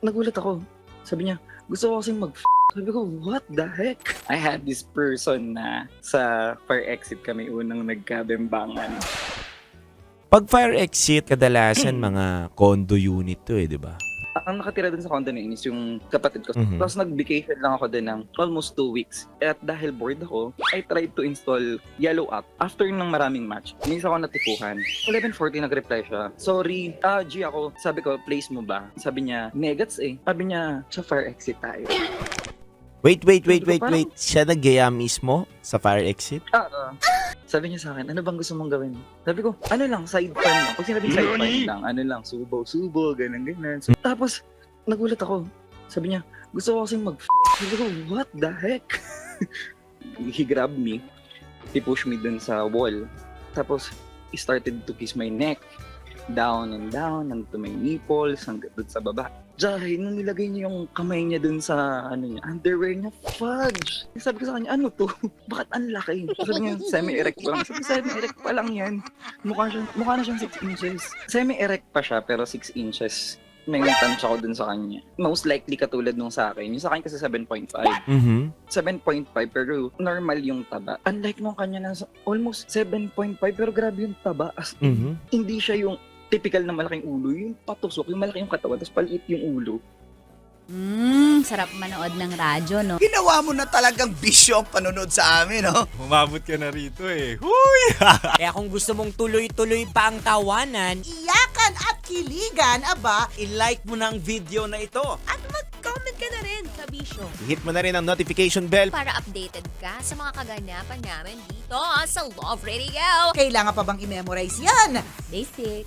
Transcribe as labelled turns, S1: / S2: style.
S1: nagulat ako. Sabi niya, gusto ko kasing Sabi ko, what the heck? I had this person na sa fire exit kami unang nagkabembangan.
S2: Pag fire exit, kadalasan mga condo unit to di ba?
S1: Ang nakatira dun sa condo na yun is yung kapatid ko.
S2: Mhm.
S1: Tapos nag-vacation lang ako dun ng almost 2 weeks. At dahil bored ako, I tried to install Yellow app. After ng maraming match, minsan ako natipuhan. 11:40 nag-reply siya. Sorry, G ako. Sabi ko, place mo ba? Sabi niya, negats eh. Sabi niya, sa fire exit tayo.
S2: Wait. Siya nag-gaya mismo sa fire exit?
S1: Sabi niya sa akin, ano bang gusto mong gawin? Sabi ko, ano lang, side pan lang. Pag sinabing side pan lang, ano lang, subo, ganun. So, tapos, nagulat ako. Sabi niya, gusto ko kasing Sabi ko, what the heck? He grabbed me. He pushed me dun sa wall. Tapos, he started to kiss my neck. Down and down, to my nipples, hanggang dun sa baba. Dahil nung nilagay niya yung kamay niya dun sa underwear niya, fudge! Sabi ko sa kanya, ano to? Bakit ang laki? Sabi niya, semi-erect pa lang. Sabi ko, semi-erect pa lang yan. Mukha na siyang 6 inches. Semi-erect pa siya, pero 6 inches. May tansya ko dun sa kanya. Most likely katulad nung sa akin. Yung sa akin kasi 7.5. 7.5 pero normal yung taba. Unlike nung kanya na almost 7.5 pero grabe yung taba. As in, hindi siya yung typical na malaking ulo, yung patusok, yung malaki yung katawan, tapos paliit yung ulo.
S3: Sarap manood ng radyo, no?
S4: Ginawa mo na talagang bisyo ang panonood sa amin, no?
S2: Umabot ka na rito eh. Huy! Kaya kung gusto mong tuloy-tuloy pa ang tawanan,
S5: Iyakan at kiligan, aba,
S2: i-like mo na ang video na ito.
S3: At mag-comment ka na rin sa Bisyo
S2: I-hit mo na rin ang notification bell.
S3: para updated ka sa mga kaganapan namin dito sa Love Radio.
S5: kailangan pa bang i-memorize yan?
S3: Basic.